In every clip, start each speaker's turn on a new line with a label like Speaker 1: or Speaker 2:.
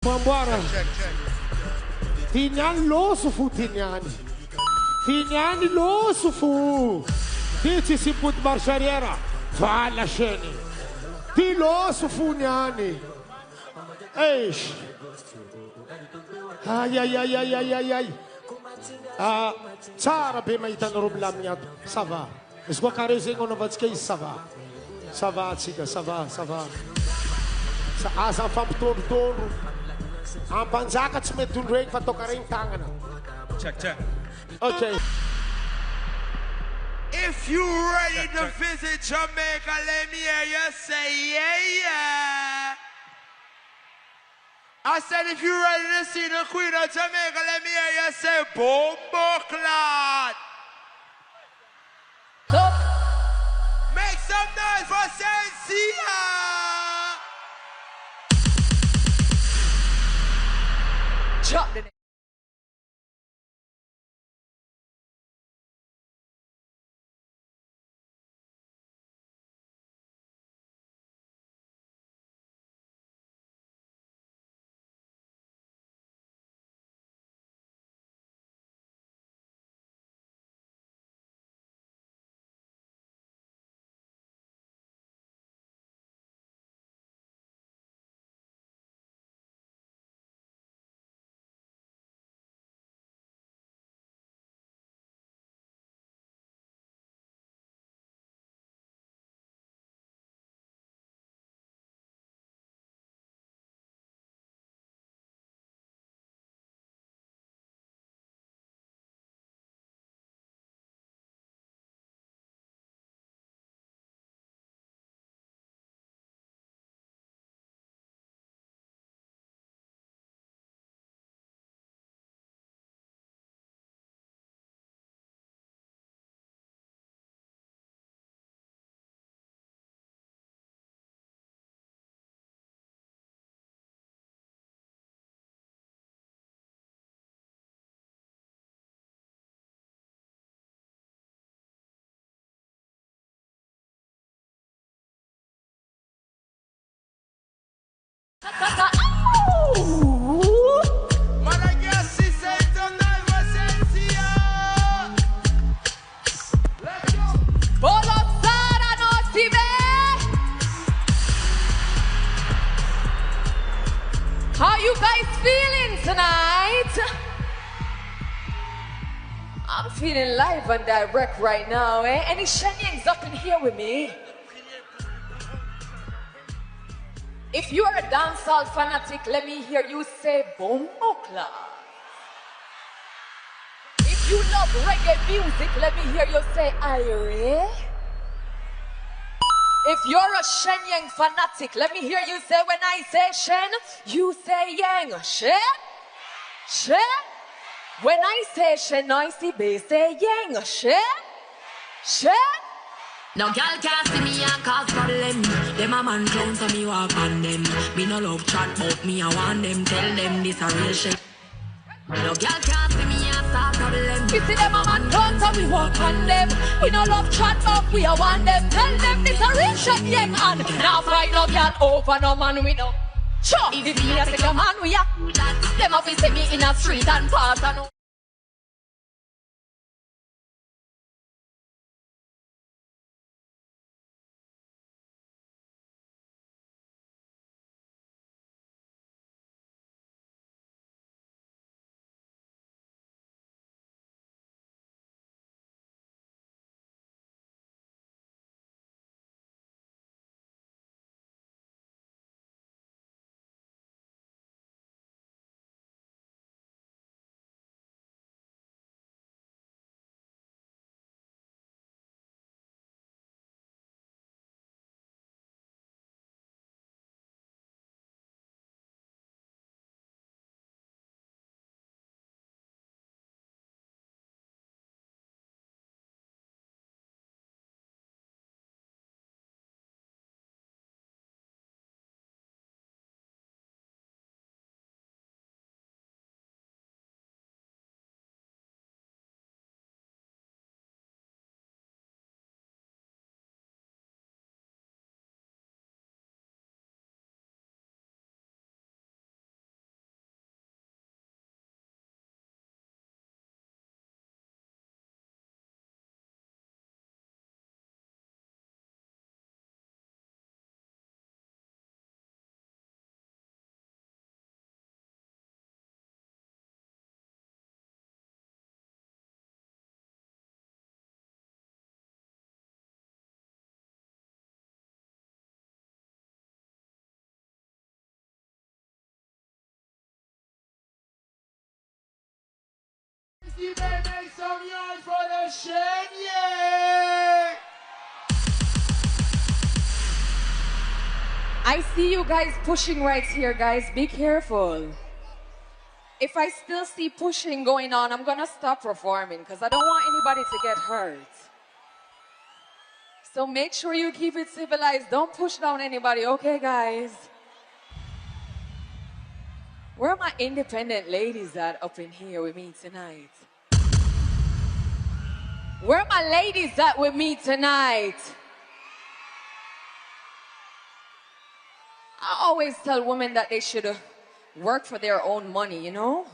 Speaker 1: Mambara. Tinyan losufu tinyan. Tinyan losufu. Tici si put marshariera. Fala sheni. Ti losufu nyani. Eish. Ay ay ay ay ay ay ay. Tsara be mahita ny roblamy ato. Ça va. Izy koa kare zegny anaovantsika izy ça va. Ça va atsika, ça va, ça va. Aza mifampitondrotondro. Ampanjaka tsy mety tondro egny fa atao kare ny tagnana.
Speaker 2: Check.
Speaker 1: Okay.
Speaker 3: If you ready to visit Jamaica, let me hear you say yeah. I said if you ready to see the Queen of Jamaica, let me hear you say boom, clot. Make some noise for Shenseea.
Speaker 4: Drop the
Speaker 3: Madagascar say tonight for Shenseea. Let's go.
Speaker 4: Bolosara Notime. How you guys feeling tonight? I'm feeling live and direct right now, eh? Any Shenyangs up in here with me? If you are a dancehall fanatic, let me hear you say Bombokla. If you love reggae music, let me hear you say Irie. If you're a Shenyang fanatic, let me hear you say when I say Shen, you say Yang. Shen. When I say Shen, I see bass say Yang. Shen.
Speaker 5: No girl can't see me and cause problem. Them a man clown so me walk on them. Me no love chat but me I want them. Tell them this a real shit. No girl can't see me and start problem.
Speaker 4: We see them a man clown so we walk on them. We no love chat but we a want them. Tell them this a real shit, Yang. And now fight no girl over no man we know. Sure, if me a take a man we a. Them a fi see me in a street and pass and
Speaker 3: You may make some noise for the Shenseea.
Speaker 4: I see you guys pushing right here, guys. Be careful. If I still see pushing going on, I'm gonna stop performing because I don't want anybody to get hurt. So make sure you keep it civilized. Don't push down anybody, okay, guys? Where are my independent ladies at up in here with me tonight? Where are my ladies at with me tonight? I always tell women that they should work for their own money, you know?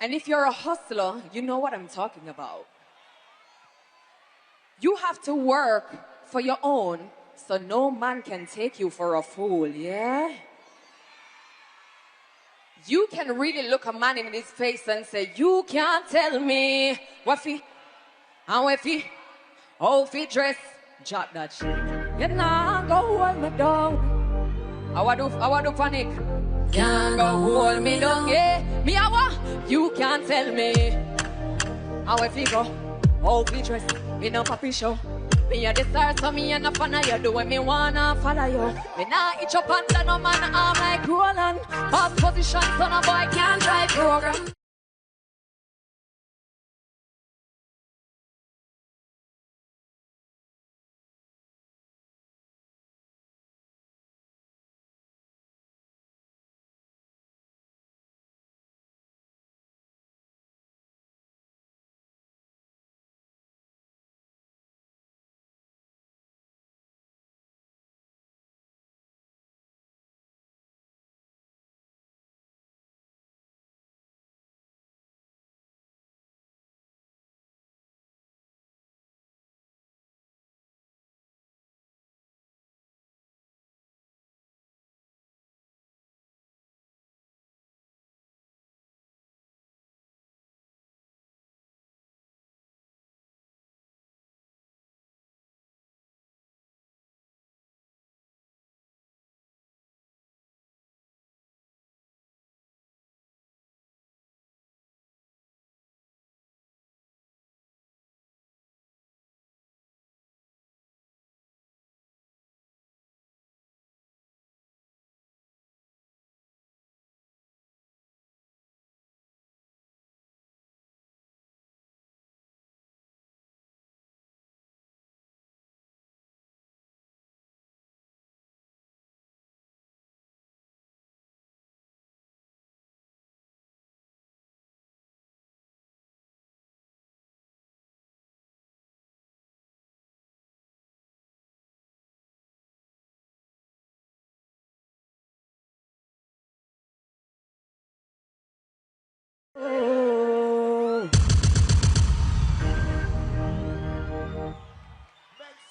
Speaker 4: And if you're a hustler, you know what I'm talking about. You have to work for your own so no man can take you for a fool, yeah? You can really look a man in his face and say, you can't tell me what fi, and what fi, how fi dress. Drop that shit. You nah go hold me down. I want to panic. Can't go hold me down, yeah. Me I want, you can't tell me how I figure, how we dress in a puppy show. Me a the star, so me and a fan of you. Do what me wanna follow you. Me nah itch up under no man arm like Roland. Past position, so no boy can't drive program.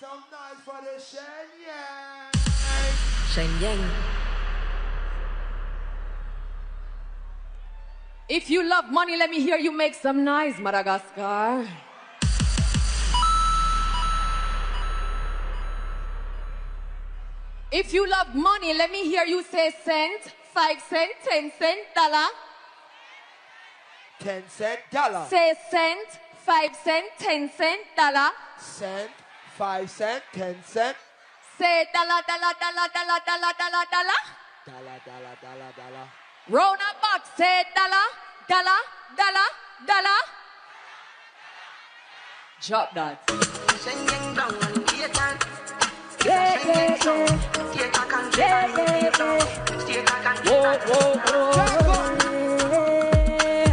Speaker 3: Some noise for the Shenseea.
Speaker 5: Shenseea.
Speaker 4: If you love money, let me hear you make some noise, Madagascar. If you love money, let me hear you say cent, 5 cent, 10 cent, dollar.
Speaker 3: 10 cent dollar.
Speaker 4: Say cent, 5 cent, 10 cent, dollar.
Speaker 3: Cent, 5 cent, 10 cent.
Speaker 4: Say dollar, dollar, dollar, dollar, dollar, dollar, dollar.
Speaker 3: Dollar, dollar, dollar, dollar.
Speaker 4: Round a box, say dollar, dollar, dollar, dollar. Drop that. Yeah, yeah, yeah. Yeah, yeah, yeah. Whoa, whoa, whoa.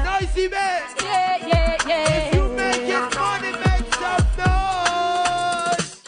Speaker 3: Noisy man.
Speaker 4: Yeah, yeah, yeah.
Speaker 3: If you make it money, make some noise.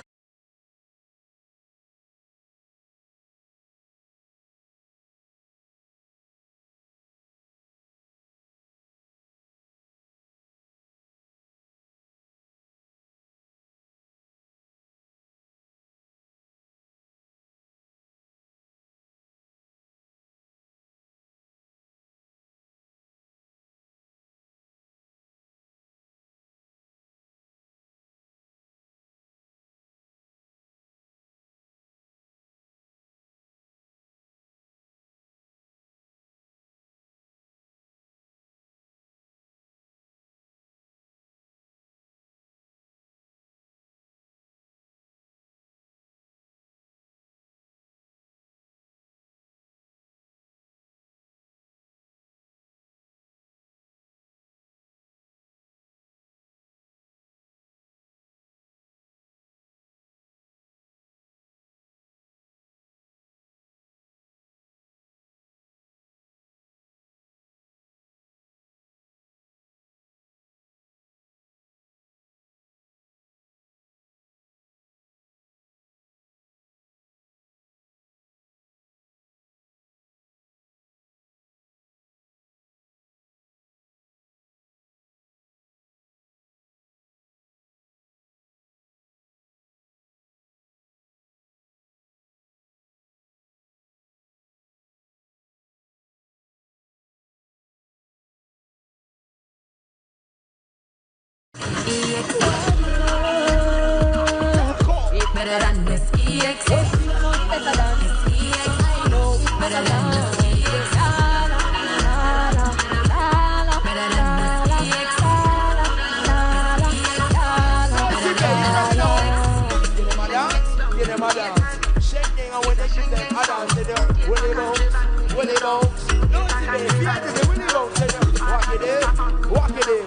Speaker 5: It's better than this EX. Better than this EX. I know it's better than this EX. Better than this EX.
Speaker 1: Get them a dance. Shaking and when they give them a dance, they do willy bounce, willy bounce. Don't see me, fear to the willy bounce, they do walk it in, walk it in.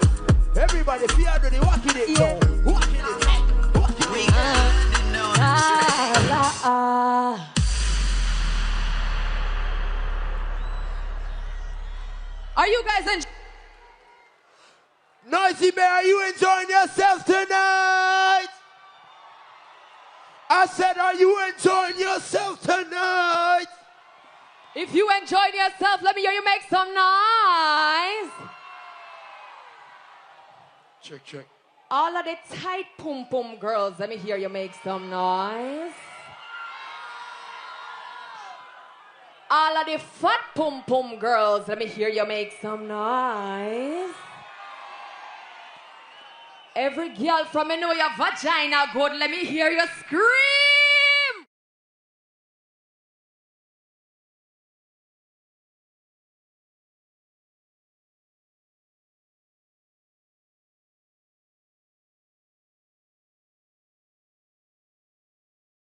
Speaker 1: Everybody fear to the walk it in, yeah. Walk it in, walk it in.
Speaker 4: Are you guys enjoying?
Speaker 1: Noisy Bear, are you enjoying yourself tonight? I said, are you enjoying yourself tonight?
Speaker 4: If you enjoyed yourself, let me hear you make some noise.
Speaker 1: Check, check.
Speaker 4: All of the tight pum pum girls, let me hear you make some noise. All of the fat pum pum girls, let me hear you make some noise. Every girl from me know your vagina good, let me hear you scream.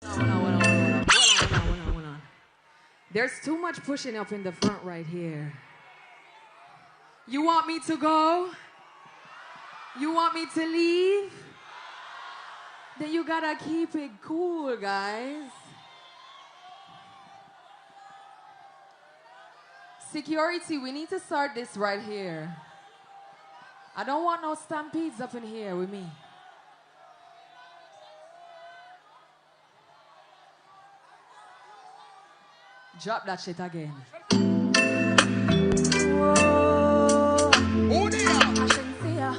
Speaker 4: Hold on. There's too much pushing up in the front right here. You want me to go? You want me to leave? Then you gotta keep it cool, guys. Security, we need to start this right here. I don't want no stampedes up in here with me. Drop that shit again. Whoa.
Speaker 1: Who there?
Speaker 4: Shenseea.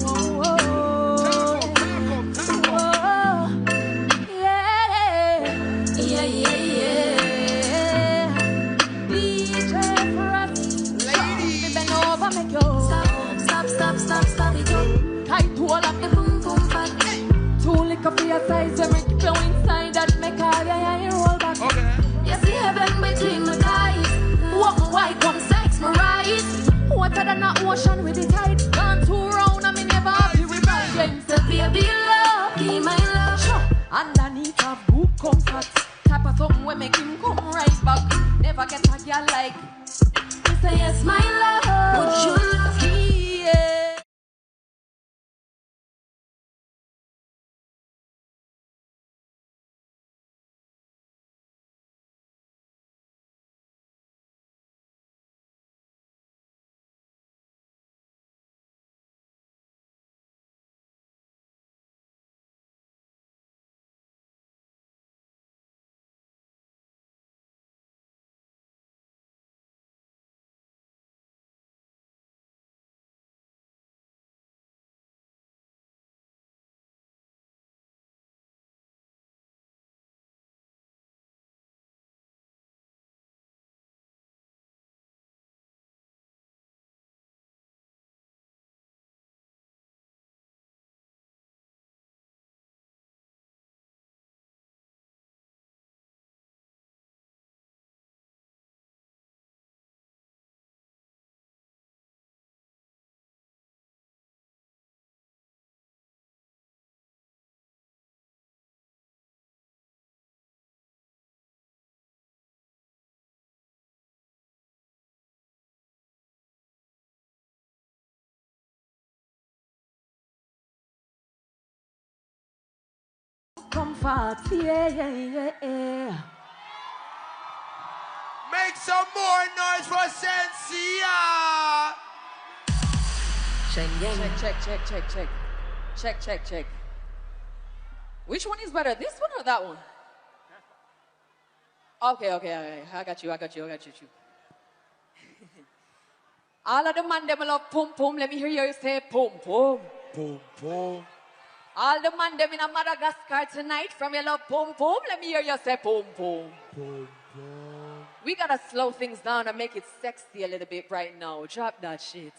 Speaker 4: Whoa. Yeah. DJ Frosty.
Speaker 1: Ladies.
Speaker 4: Bend over, make you stop it up. Tight to all of the boom boom fat. Too liquor for your size, and make you inside that make all your roll back.
Speaker 1: Okay.
Speaker 5: You see heaven between my thighs. Walk my white, come sex my rise. Water than an ocean with the tide. Gone too round and me never happy with my games. So baby love, be my love.
Speaker 4: Sure. Underneath of good comfort. Type of something we make him come right back. Never get a girl like.
Speaker 5: You say yes, my love. Would you love me?
Speaker 4: Yeah. Comfort, yeah.
Speaker 3: Make some more noise for Shenseea.
Speaker 4: Check. Which one is better, this one or that one? Okay. I got you. All of the man them love pum pum. Let me hear you say pum pum.
Speaker 1: Boom, boom.
Speaker 4: All the man them in a Madagascar tonight from your love pum pum. Let me hear you say pum pum.
Speaker 1: Boom, boom.
Speaker 4: We gotta slow things down and make it sexy a little bit right now. Drop that shit.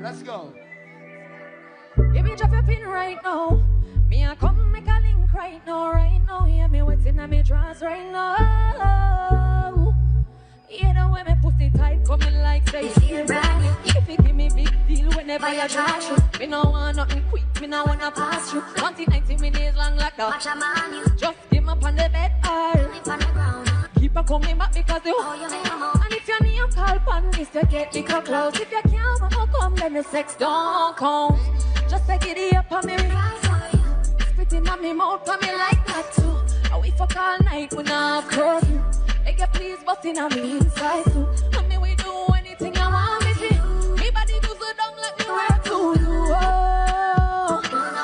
Speaker 3: Let's go.
Speaker 4: Give me drop your pin right now. Me a come make a link right now, right now. Yeah, me waiting on me drawers right now. You know when me pussy tight, coming like say feel brand new. If you give me big deal whenever you try through. Me no want nothing quick, me no wanna pass through. 90 minutes long like that. Just give me up on the bed, keep on coming back because you. And if your name call pan this, you get the close. If you can't come, then the sex don't count. Just take it up on me. Spitting on me mouth on me like that too. And we fuck all night, we not have curfew. Make you please bustin' on me inside too. And me we do anything I want me to. Me body do so down like me where to do. Oh,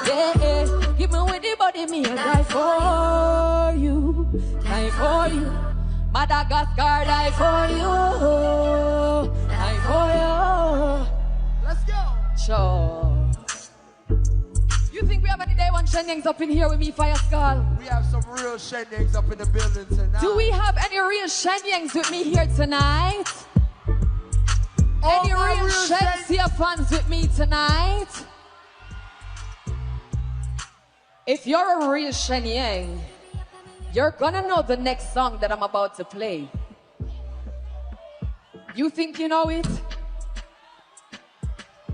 Speaker 4: yeah, yeah. Give me with the body, me a die for you. Die for you. Madagascar, die for you. Die for you.
Speaker 3: Let's go.
Speaker 4: Sure. You think we have any day one Shenseeas up in here with me, Fire Skull?
Speaker 3: We have some real Shenseeas up in the building tonight.
Speaker 4: Do we have any real Shenseeas with me here tonight? Any real Shenseea fans with me tonight? If you're a real Shenseea, you're gonna know the next song that I'm about to play. You think you know it?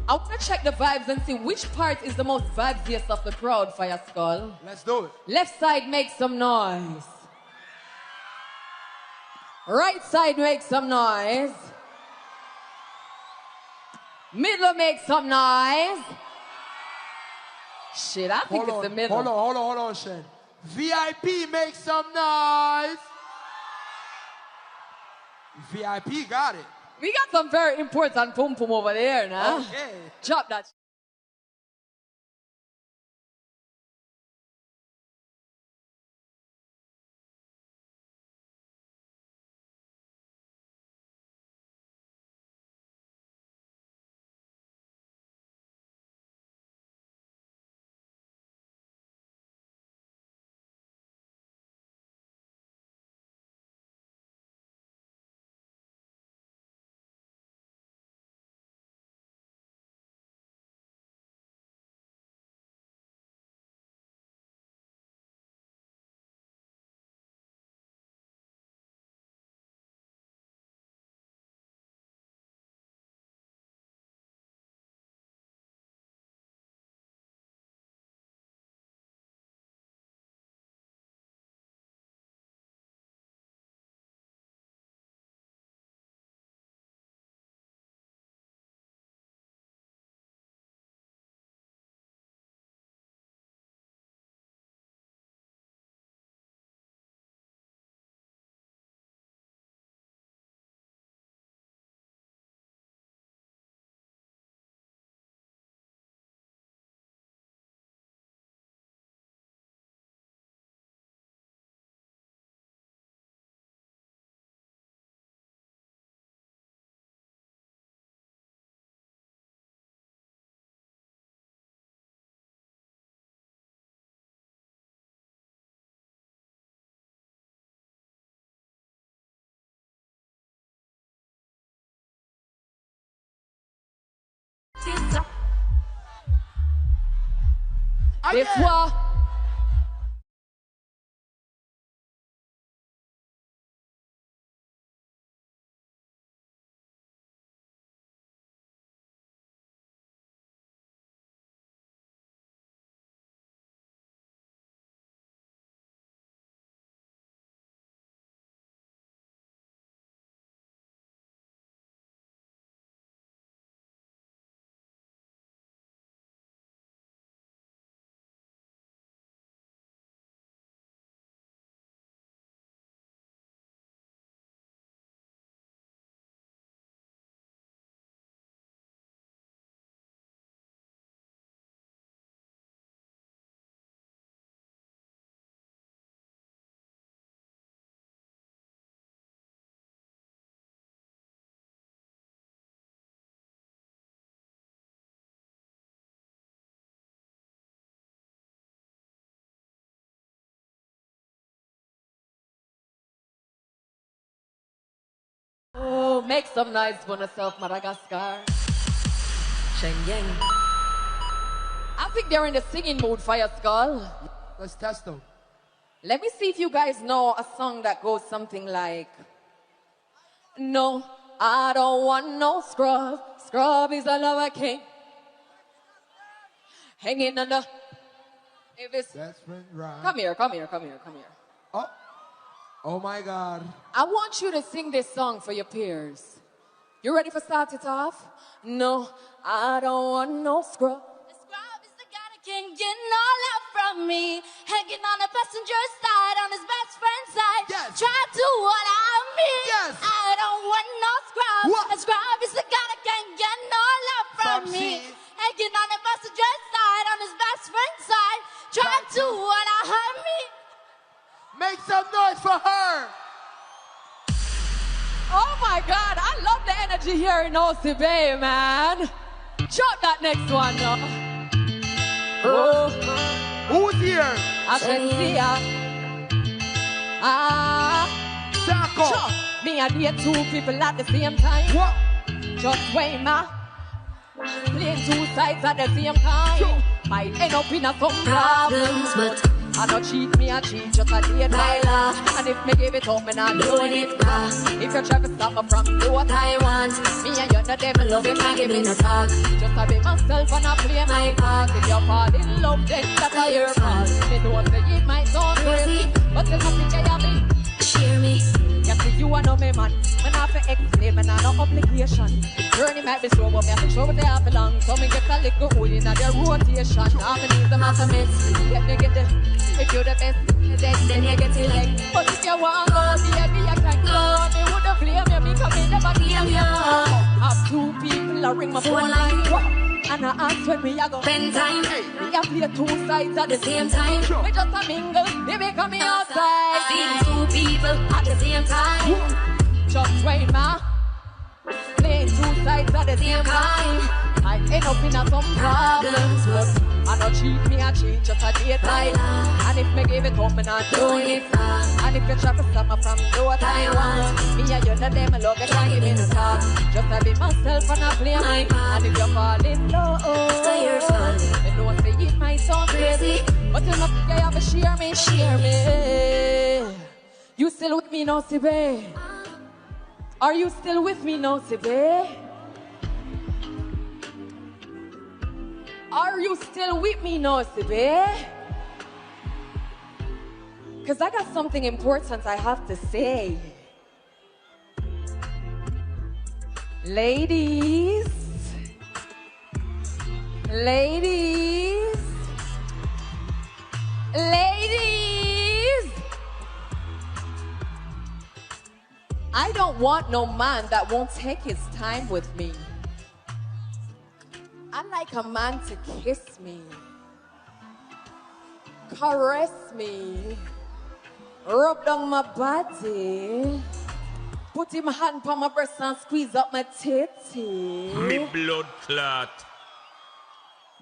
Speaker 4: I want to check the vibes and see which part is the most vibesiest of the crowd, Fire Skull.
Speaker 3: Let's do it.
Speaker 4: Left side, make some noise. Right side, make some noise. Middle, make some noise. Shit, I think it's the middle.
Speaker 3: Hold on, Shen. VIP, make some noise. VIP got it.
Speaker 4: We got some very important pum pum over there now.
Speaker 3: Okay.
Speaker 4: Drop that. Des fois. Oh, make some noise for yourself, Madagascar. I think they're in the singing mood, Fire Skull.
Speaker 1: Let's test them.
Speaker 4: Let me see if you guys know a song that goes something like, no, I don't want no scrub. Scrub is a lover king. Hanging under. If it's...
Speaker 1: Best friend, right?
Speaker 4: Come here.
Speaker 1: Oh. Oh my God.
Speaker 4: I want you to sing this song for your peers. You ready for start it off? No, I don't want no scrub.
Speaker 2: The scrub is the guy that can get no love from me. Hanging on the passenger side, on his best friend's side.
Speaker 1: Yes.
Speaker 2: Try to do what I mean.
Speaker 1: Yes.
Speaker 2: I don't want no scrub.
Speaker 1: What?
Speaker 2: The scrub is the guy that can get no love from me. Hanging on the passenger side, on his best friend's side. Try to do what I mean.
Speaker 1: Make some noise for her.
Speaker 4: Oh my God, I love the energy here in OC Bay, man. Chop that next one, no? Oh.
Speaker 1: Who's here?
Speaker 4: Shenseea.
Speaker 1: Taco.
Speaker 4: Chop. Me and the two people at the same time.
Speaker 1: What?
Speaker 4: Just wait, ma. Playing two sides at the same time. Might end up in a some problems, but I don't cheat me, I cheat just a day my law. And if me give it up, me not doing it back. If you try to stop me from do what I want, me and you know them love it, can't give me no talk. Just a be myself and I play my part. If you fall in love, then that's all your fault. Me know say it might sound crazy, but still happy to have me.
Speaker 2: Share me.
Speaker 4: Yeah, see you are no me man. When I have to explain, me not no obligation. Journey might be slow, but me have to show what they have belong. So me get a little hole in their rotation. Now me need them as a mess. Let me get the, if you're the best, then you get it like. But if you want to go, baby, you can go. Me woulda blame you because me never blame you. Have two people that ring my phone line. And I ask when we a go spend time. We a play two sides at the same time. We just a mingle, baby, come here outside.
Speaker 2: See two people at the same time.
Speaker 4: Just wait, ma. Playing two sides at the same time. I end up in a some problems, but I don't cheat me, I cheat just a daytime. And if me give it up, me not doing it. And if you try to stop me from do what I want, me and you know them, I love you, can't give me no talk. Just I be myself and I play my part. And if you fall in love,
Speaker 2: so your fault.
Speaker 4: me know say it might sound crazy, but you know you have to share me. You still with me, no, Sibe? Are you still with me, no, Sibe? Are you still with me, no, Sibe? Because I got something important I have to say. Ladies. Ladies. Ladies. I don't want no man that won't take his time with me. I like a man to kiss me, caress me, rub down my body, put him hand on my breast and squeeze up my titty.
Speaker 3: Me blood clot.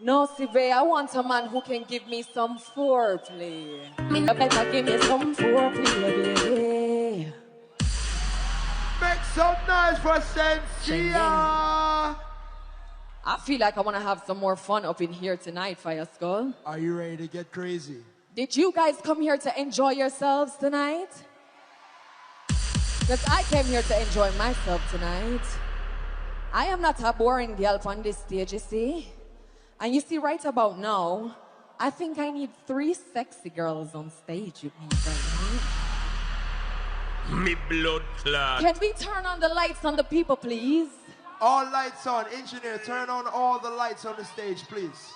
Speaker 4: No, Sive, I want a man who can give me some foreplay. You better give me some foreplay, baby.
Speaker 1: Make some noise for Shenseea.
Speaker 4: I feel like I want to have some more fun up in here tonight, Fire Skull.
Speaker 1: Are you ready to get crazy?
Speaker 4: Did you guys come here to enjoy yourselves tonight? Because I came here to enjoy myself tonight. I am not a boring girl on this stage, you see? And you see, right about now, I think I need 3 sexy girls on stage with me right now.
Speaker 3: Me blood clot.
Speaker 4: Can we turn on the lights on the people, please?
Speaker 1: All lights on. Engineer, turn on all the lights on the stage, please.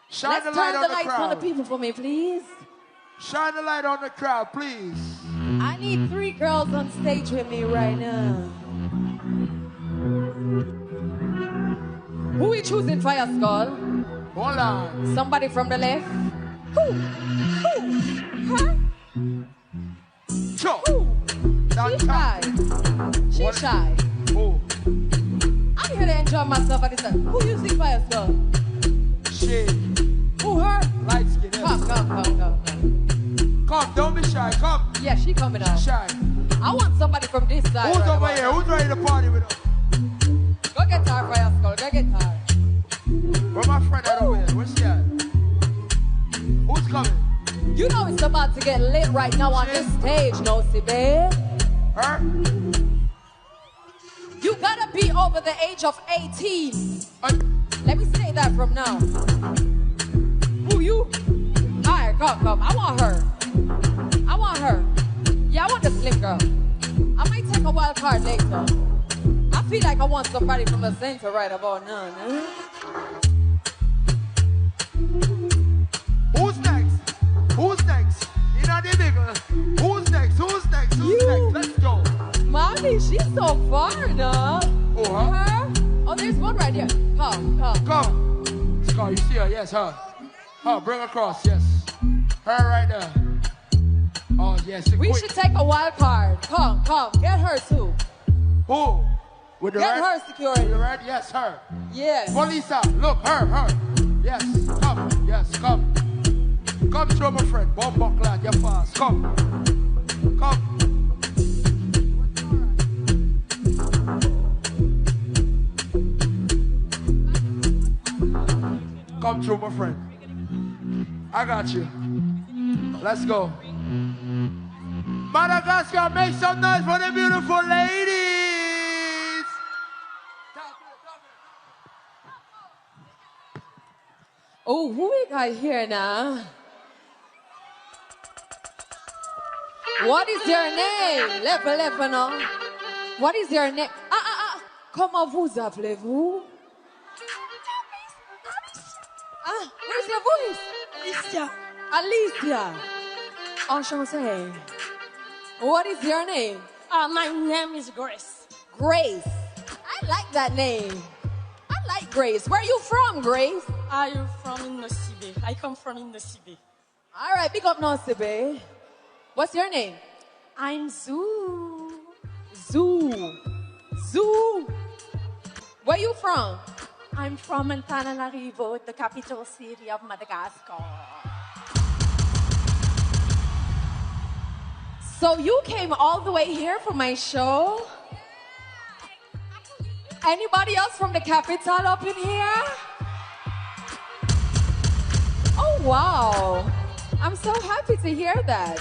Speaker 1: Shine
Speaker 4: Let's
Speaker 1: the light
Speaker 4: turn
Speaker 1: on
Speaker 4: the
Speaker 1: the
Speaker 4: lights
Speaker 1: crowd.
Speaker 4: on the people for me, please.
Speaker 1: Shine the light on the crowd, please.
Speaker 4: I need 3 girls on stage with me right now. Who we choosing, Fire Skull?
Speaker 1: Hold on.
Speaker 4: Somebody from the left? Who? Her?
Speaker 1: Sure.
Speaker 4: Who?
Speaker 1: That
Speaker 4: She shy. She
Speaker 1: What?
Speaker 4: shy.
Speaker 1: Oh,
Speaker 4: I'm here to enjoy myself at this time. Who you see, Fire Skull?
Speaker 1: shit.
Speaker 4: Who, her?
Speaker 1: Light skin. Yes.
Speaker 4: Come.
Speaker 1: Come, don't be shy. Come.
Speaker 4: Yeah, she coming out.
Speaker 1: Shy.
Speaker 4: I want somebody from this side.
Speaker 1: Who's
Speaker 4: right
Speaker 1: over
Speaker 4: about
Speaker 1: here?
Speaker 4: now.
Speaker 1: Who's ready to party with us?
Speaker 4: Go get her, Fire Skull. Go get her. It's about to get lit right now on this stage, no, see, babe.
Speaker 3: Her?
Speaker 4: You gotta be over the age of 18. Let me say that from now. Who you? Alright, come. I want her. Yeah, I want the slim girl. I might take a wild card later. I feel like I want somebody from the center right about now.
Speaker 3: Who's next? You know the bigger. Who's next? Let's go.
Speaker 4: Mommy, she's so far now.
Speaker 3: Oh, huh?
Speaker 4: Her? Oh, there's one right here. Come.
Speaker 3: Scar, you see her? Yes, her. Her, bring her across, yes. Her right there. Oh, yes.
Speaker 4: We should take a wild card. Come. Get her too.
Speaker 3: Who? With the
Speaker 4: Get
Speaker 3: red?
Speaker 4: her security.
Speaker 3: With the red? Yes, her.
Speaker 4: Yes.
Speaker 3: Polisa, look, her. Yes, come. Come through, my friend. Bomb lad, you're fast. Come. Come through, my friend. I got you. Let's go. Madagascar, make some noise for the beautiful ladies.
Speaker 4: Oh, who we got here now? What is your name? Lepe, no? What is your name? Comment vous appelez-vous? Where's your voice? Alicia. Enchantée. What is your name?
Speaker 2: My name is Grace.
Speaker 4: Grace. I like that name. I like Grace. Where are you from, Grace?
Speaker 2: Are you from Shenseea? I come from Shenseea.
Speaker 4: All right, big up Shenseea. What's your name?
Speaker 2: I'm Zoo.
Speaker 4: Zoo. Where you from?
Speaker 2: I'm from Antananarivo, the capital city of Madagascar.
Speaker 4: So you came all the way here for my show? Anybody else from the capital up in here? Oh, wow. I'm so happy to hear that.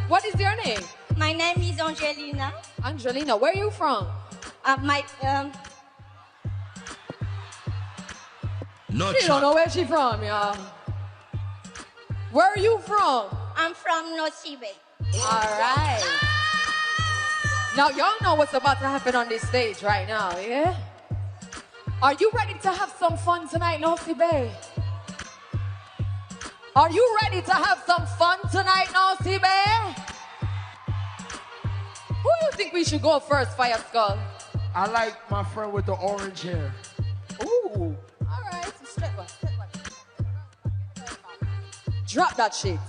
Speaker 4: What is your name?
Speaker 2: My name is Angelina.
Speaker 4: Angelina, where are you from?
Speaker 5: No
Speaker 4: She don't know where she's from, y'all. Where are you from?
Speaker 2: I'm from Shenseea.
Speaker 4: All right. Now, y'all know what's about to happen on this stage right now, yeah? Are you ready to have some fun tonight, Shenseea? Are you ready to have some fun tonight, Shenseea? Who do you think we should go first, Fire Skull?
Speaker 3: I like my friend with the orange hair.
Speaker 4: Ooh. All right. Straight one. Drop that shit.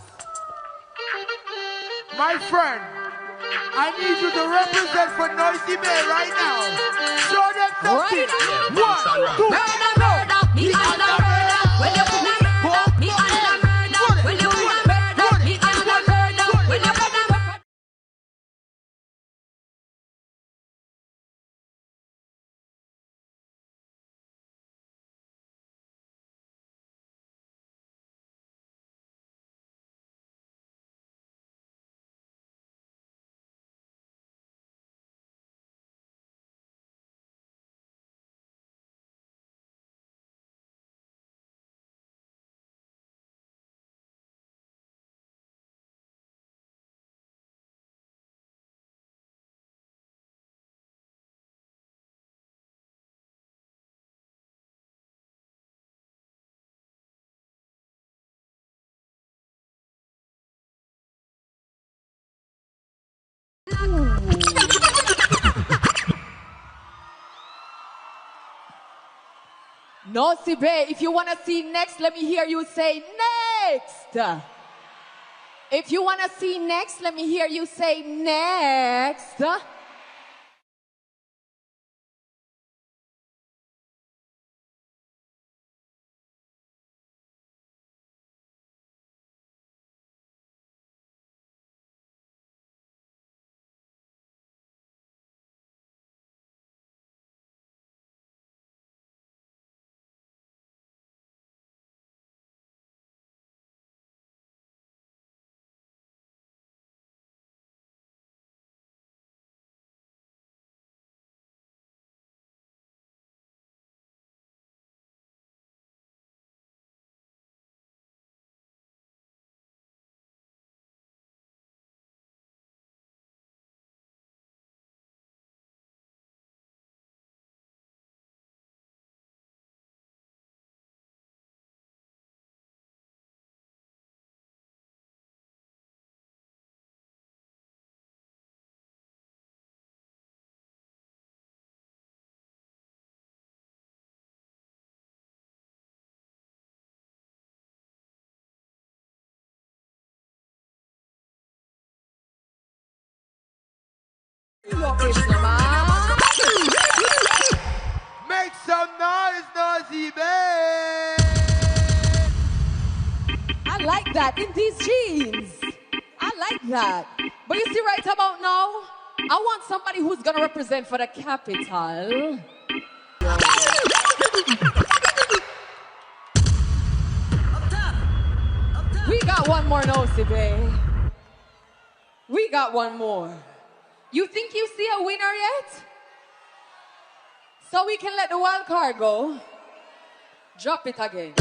Speaker 3: My friend, I need you to represent for Noisy Bay right now. Show them something.
Speaker 4: Right now.
Speaker 3: 1, 2,
Speaker 5: murder, me and the murder. When you put the murder, me and the murder. When you put the murder, me and the murder. When you put the murder.
Speaker 4: Shenseea, if you want to see next, let me hear you say next. If you want to see next, let me hear you say next.
Speaker 3: Make some noise, Nosy Bay.
Speaker 4: I like that in these jeans. I like that. But you see right about now, I want somebody who's gonna represent for the capital. We got one more Nosy Bay. We got one more. You think you see a winner yet? So we can let the wild card go. Drop it again.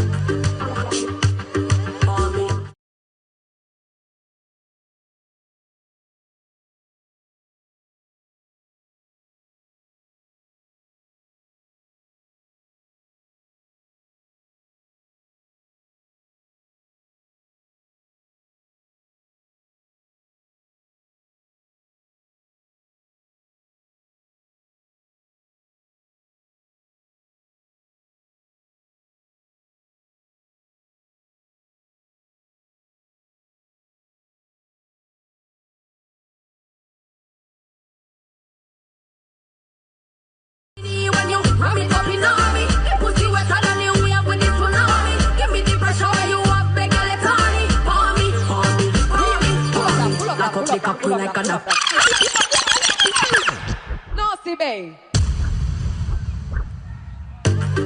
Speaker 4: Nosy Bay.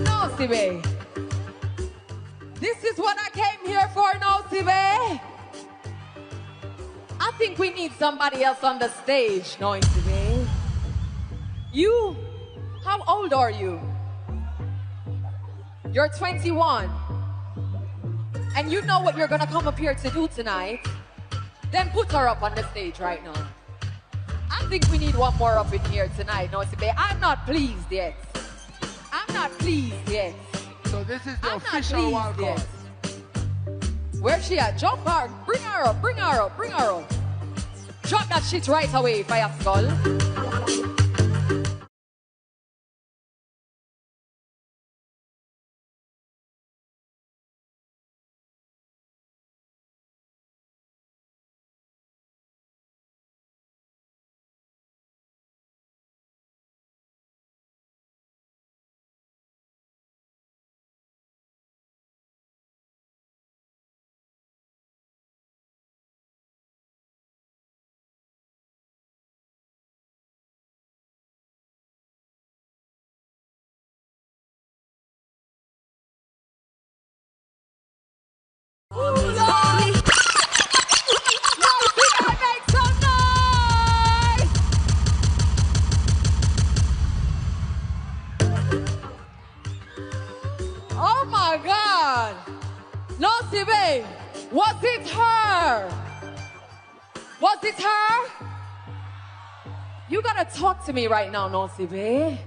Speaker 4: Nosy Bay. This is what I came here for, Nosy Bay. I think we need somebody else on the stage, Nosy Bay. You, how old are you? You're 21. And you know what you're gonna come up here to do tonight. Then put her up on the stage right now. I think we need one more up in here tonight, Nosy Bay. I'm not pleased yet. I'm not pleased yet.
Speaker 3: So this is the
Speaker 4: I'm
Speaker 3: official
Speaker 4: not
Speaker 3: wild
Speaker 4: pleased
Speaker 3: card.
Speaker 4: yet. Where's she at? Jump her. Bring her up. Bring her up. Bring her up. Drop that shit right away, Fire Skull. Oh my God! Nosy Bay, was it her? Was it her? You gotta talk to me right now, Nosy Bay.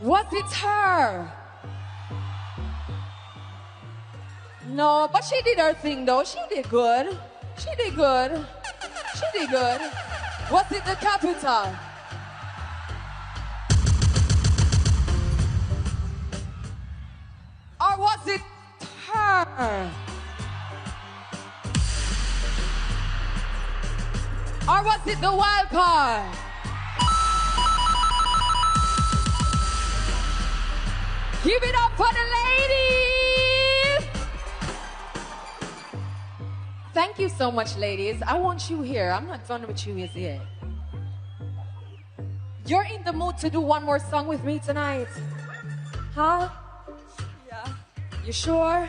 Speaker 4: Was it her? No, but she did her thing though. She did good. She did good. She did good. Was it the capital? Or was it her? Or was it the wild card? Give it up for the ladies! Thank you so much, ladies. I want you here. I'm not done with you yet. You're in the mood to do one more song with me tonight? Huh? Yeah. You sure?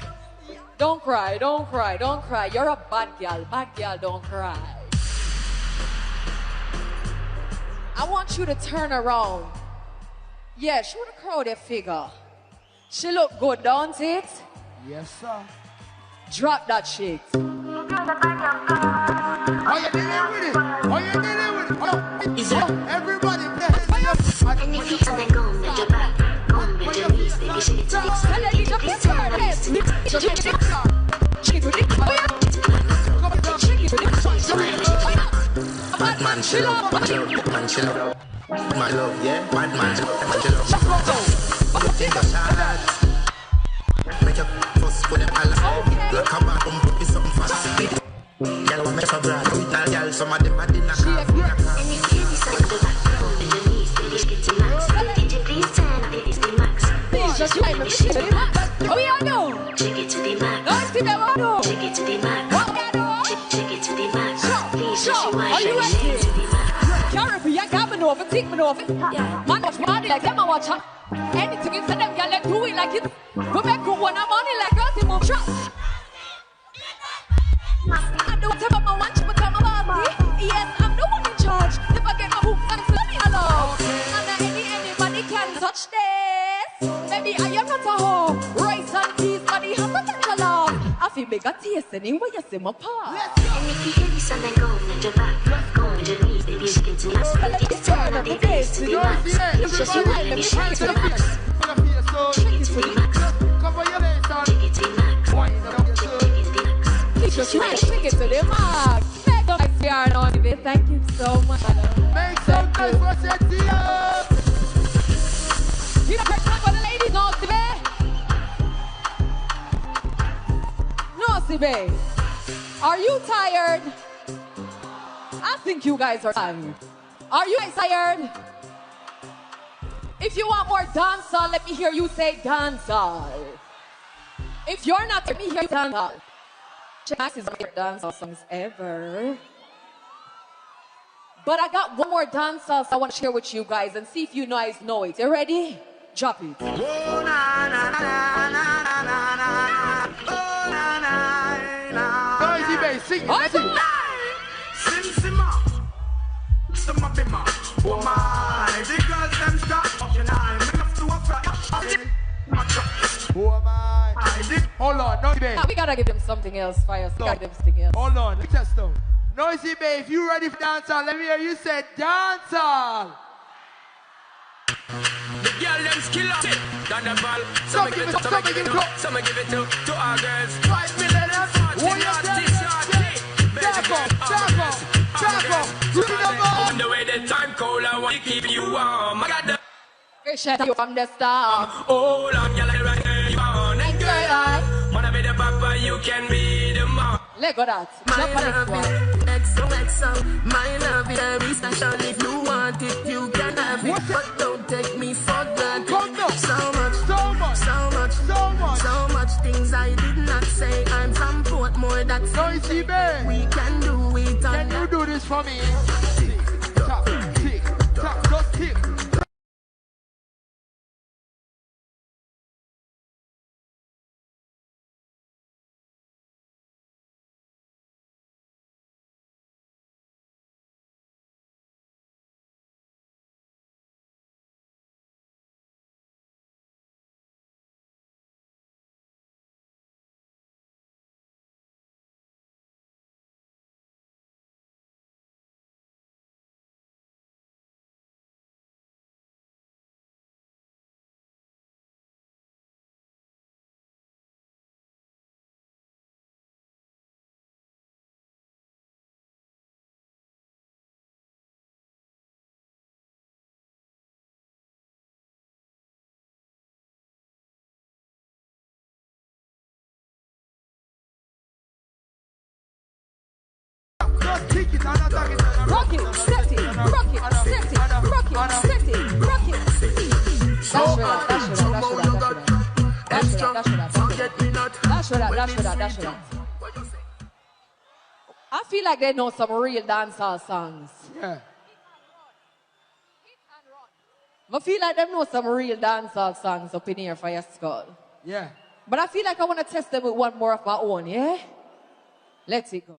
Speaker 4: Yeah. Don't cry, don't cry, don't cry. You're a bad girl. Bad girl, don't cry. I want you to turn around. Yeah, show the crowd a figure. She look good, don't it?
Speaker 3: Yes, sir.
Speaker 4: Drop that shit.
Speaker 3: How you dealing with it? How you dealing with it? Oh,
Speaker 5: Is it?
Speaker 3: everybody, put your hands up.
Speaker 5: And your feet and then go with your back. Go with your knees, baby, shake it to the
Speaker 4: Tell her you just piss her head.
Speaker 6: Bad man, chill out. Bad man, chill out. My love, yeah. Bad man, chill out. Take a shot. Make your fuss for them all. Like a bad put me something fast. Girl, want me for brand. Now, girl, some of them are in a car.
Speaker 5: And you feel this like the back.
Speaker 4: just right, let me shake it to the max. What we are do?
Speaker 5: Shake it to the max.
Speaker 4: No, see me what do?
Speaker 5: Shake it to the max.
Speaker 4: What we are do?
Speaker 5: Shake it to the max. Please,
Speaker 4: Sure. Are you ready?
Speaker 5: Shake it to the max.
Speaker 4: Carry for your cabin over, take me over. Man, watch my body like them, I watch her. Anything inside them, girl, like do it like it. We make good one, I'm money like us, it move trust. I don't tell my watch, but I'm a body. Yes, I'm the one in charge. If I get my hook, I'm let me alone. And anybody can touch this. Baby, I am not a hoe. Rice and peas, body, have a little love. I feel big a taste anyway, you see my paw.
Speaker 5: And if you hear this, and then go on the back. Go on the knees, baby, shake it to the max. It's turn up the bass to the max. It's just you right, let me shake it to the max. Shake it to the max.
Speaker 3: Cover your legs on.
Speaker 5: Shake it to the max.
Speaker 3: Wind up your
Speaker 5: Shake it to the max.
Speaker 4: It's just right, shake it to the max. Make up my PR on it. Thank you so much.
Speaker 3: Make some noise for Shenseea.
Speaker 4: You know, for the ladies, no, Sibe. No, Sibe. Are you tired? I think you guys are tired. Are you guys tired? If you want more dancehall, let me hear you say dancehall. If you're not, let me hear you dancehall. Max is my favorite dancehall songs ever. But I got one more dancehall I want to share with you guys and see if you guys know it. You ready? Drop it.
Speaker 6: Oh, na, na, na, na, na, na, na. Oh, na, na, na.
Speaker 3: Noisy bass, sing it.
Speaker 4: Oh,
Speaker 3: Let's sing it.
Speaker 6: Shenseea. Some of them are. Oh, my. The girls, them stop. You know, I'm enough to a fry.
Speaker 3: Who am I? Hold on, Noisy bass.
Speaker 4: We gotta give them something else, Fire. We gotta give them something else.
Speaker 3: Hold on, let's test them. Noisy bass, if you ready for dancehall, let me hear you say dancehall.
Speaker 7: The girl them skill up it, Thunderball.
Speaker 3: Some give it up, some give it up.
Speaker 7: Some give it to our girls.
Speaker 3: 5 million and
Speaker 7: What you on the way the time cold, I want to keep you warm. I got the
Speaker 4: Appreciate you from the start.
Speaker 7: hold on, girl, right there you on. And girl, I wanna be the papa, you can be the mom.
Speaker 4: Let go that.
Speaker 5: My
Speaker 4: Jump on
Speaker 5: love
Speaker 4: this
Speaker 5: is
Speaker 4: one.
Speaker 5: XOXO. My love is very special. If you want it, you can have it.
Speaker 3: What's it?
Speaker 5: But don't take me for granted.
Speaker 3: Come now.
Speaker 5: So much,
Speaker 3: So much.
Speaker 5: so much,
Speaker 3: So much.
Speaker 5: so much things I did not say. I'm from Portmore, that's
Speaker 3: Noisy bass.
Speaker 5: we can do it.
Speaker 3: Can you do this for me? Tick, tock, tick, tock, just tick. Just kick it and attack it.
Speaker 4: Rock it, set it, rock it, set it, rock it, set it, rock it. Dash it. I feel like they know some real dancehall songs.
Speaker 3: Yeah.
Speaker 4: I feel like they know some real dancehall songs up in here for your skull.
Speaker 3: Yeah.
Speaker 4: But I feel like I want to test them with one more of my own, yeah? Let's go.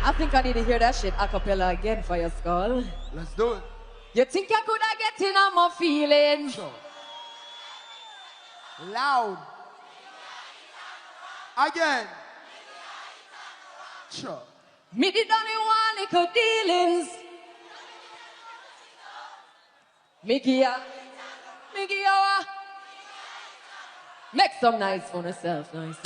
Speaker 4: I think I need to hear that shit a cappella again for your skull.
Speaker 3: Let's do it.
Speaker 4: You think I could have get in on my feelings?
Speaker 3: Sure. Loud. Again. Sure.
Speaker 4: Me did only want little dealings. Mickey ya. Make some nice for yourself, nice.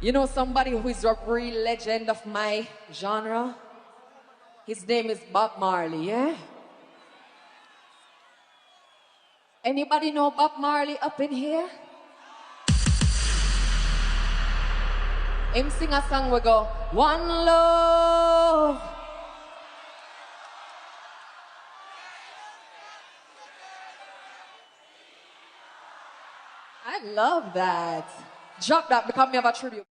Speaker 4: You know somebody who is a real legend of my genre? His name is Bob Marley, yeah? Anybody know Bob Marley up in here? Him sing a song we go, One Love. I love that. Drop that because me have a tribute.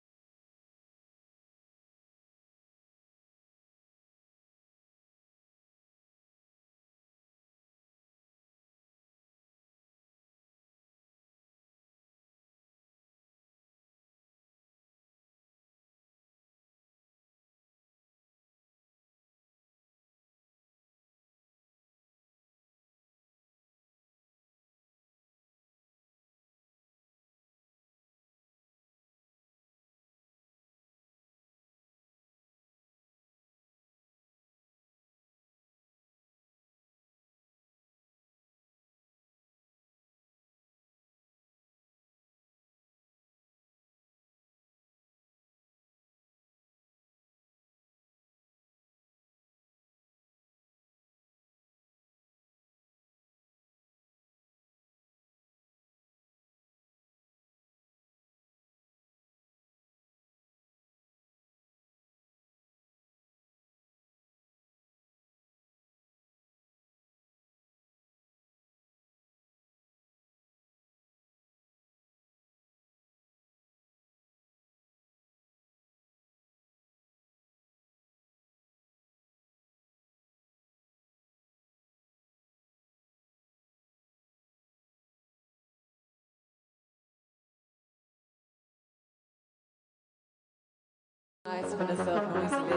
Speaker 4: Nice for myself, noisily.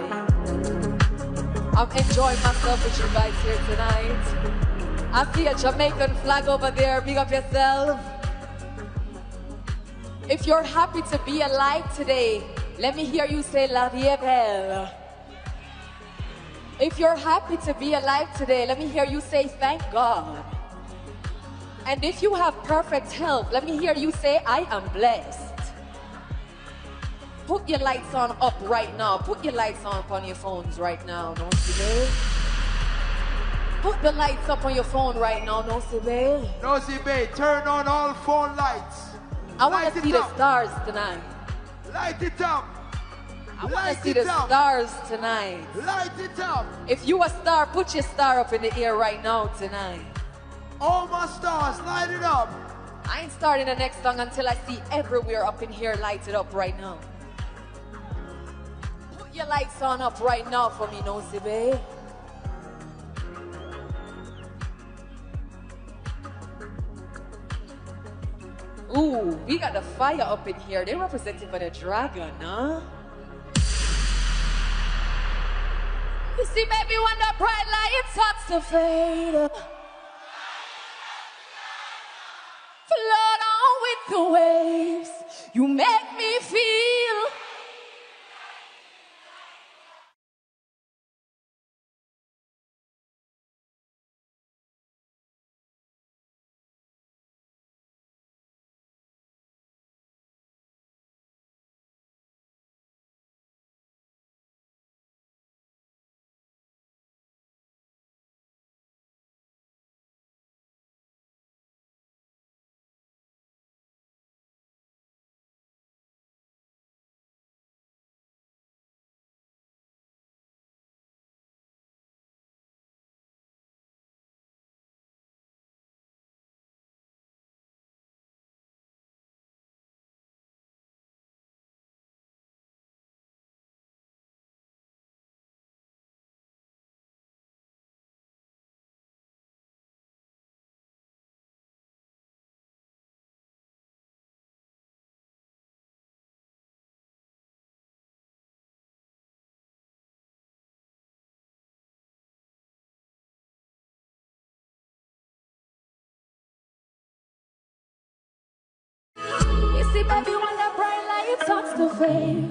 Speaker 4: I'm enjoying myself with you guys here tonight. I see a Jamaican flag over there. Big up yourself. If you're happy to be alive today, let me hear you say La Vie est belle. If you're happy to be alive today, let me hear you say thank God. And if you have perfect health, let me hear you say I am blessed. Put your lights on up right now. Put your lights on your phones right now. Don't see me? Put the lights up on your phone right now. Don't see me?
Speaker 3: No, see, babe. Turn on all phone lights.
Speaker 4: I want to see the stars tonight.
Speaker 3: Light it up.
Speaker 4: I want to see the stars tonight.
Speaker 3: Light it up.
Speaker 4: If you a star, put your star up in the air right now tonight.
Speaker 3: All my stars, light it up.
Speaker 4: I ain't starting the next song until I see everywhere up in here lighted up right now. Put your lights on up right now for me, no see, babe. Ooh, we got the fire up in here. They're representing for the dragon, huh? You see, baby, when the bright light starts to fade, float on with the waves. You make me feel see baby when the bright light starts to fade.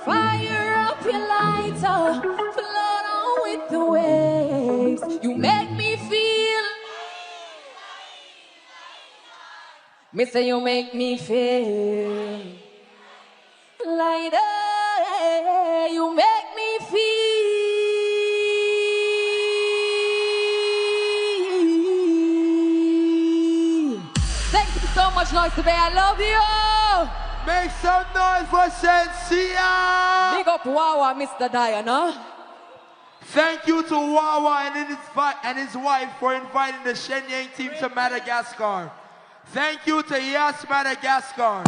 Speaker 4: Fire up your lighter, float on with the waves. You make me feel. Me say you make me feel lighter. You make me feel. Thank you so much, noise today. I love you.
Speaker 3: Make some noise for Shenseea.
Speaker 4: Big up Wawa, Mr. Diana.
Speaker 3: Thank you to Wawa and his wife for inviting the Shenseea team to Madagascar. Thank you to Yas Madagascar.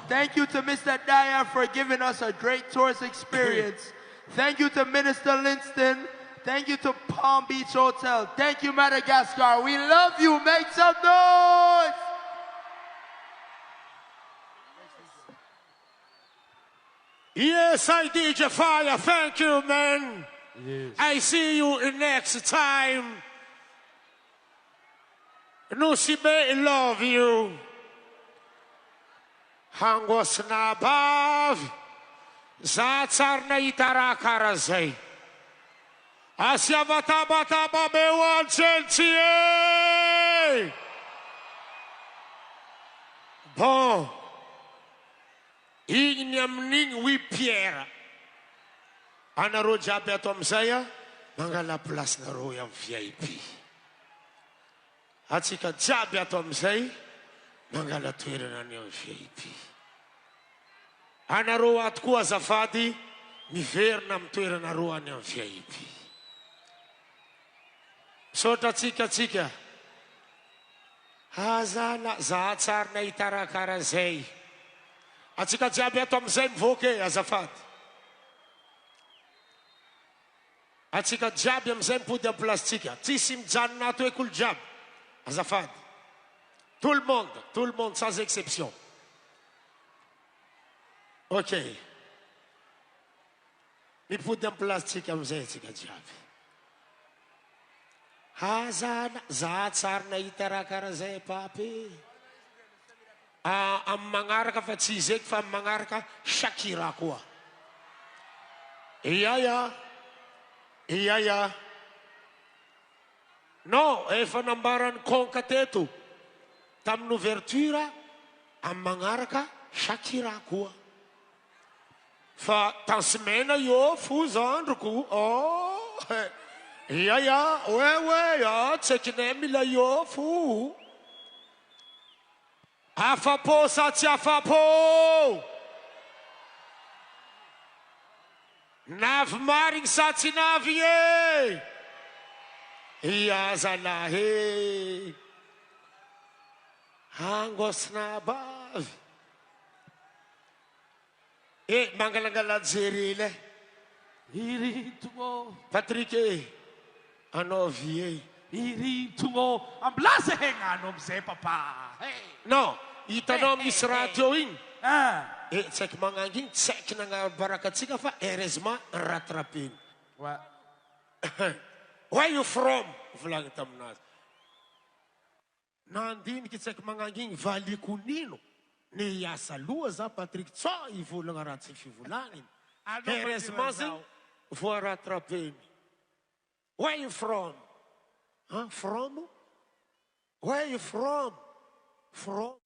Speaker 3: Thank you to Mr. Daya for giving us a great tourist experience. Thank you to Minister Linston. Thank you to Palm Beach Hotel. Thank you, Madagascar. We love you. Make some noise.
Speaker 1: Yes, I DJ Fire. Thank you, man.
Speaker 3: Yes.
Speaker 1: I see you in next time. Nusibe, love you. Hangos na bav. Zatsar na itarakara zay. Asya bata-bata babewan Shenseea. Bon. Ignyamning wi Pierre. Anaro jabe atom saya. Mangala plus na ro yung VIP. At sika jabe atom say. Mangala tuwira na yung VIP. Anaro at kuwa zafadi. Miver na mtuwira na ro yung VIP. So tatsika. Hazana zatsar na itarakara zay. At sika jabe atom say mvoke azafad. At sika jabe am say mpuda plastika. Tissim jan na to ekul jab. Azafad. Tout le monde sans exception. Ok. Mi put am plastika am say sika jabe. Hazana zatsar na itarakara zay papi. Ang mangarka fa tsizek fa mangarka Shakira kuwa. Iyaya. No, efa nambaran konkateto. Tam n'ouverture ang mangarka Shakira kuwa. Fa tan semana yo fuzandro ku. Oh. Iyaya. We, tsekinemila yo fu. Afapo sati afapo. Nav maring sati navie. Iazana he. Hangos na bav. Mangalangala zerile.
Speaker 8: Iritungo.
Speaker 1: Patrick ano vie.
Speaker 8: Iritungo. Ang blase henganom se papa. Hey.
Speaker 1: No, itanom is radioin.
Speaker 8: Ah.
Speaker 1: Tsek mangangin, tsek na nga barakat sika fa eresma ratrapin.
Speaker 8: What?
Speaker 1: Where you from? Vlang tamnas. Nandin ki tsek mangangin vali kunino. Ni yasa lua za Patrick tsa ivulang aratsi fivulangin. Eresma zin vo ratrapin. Where you from? Huh? From? Where you from? From?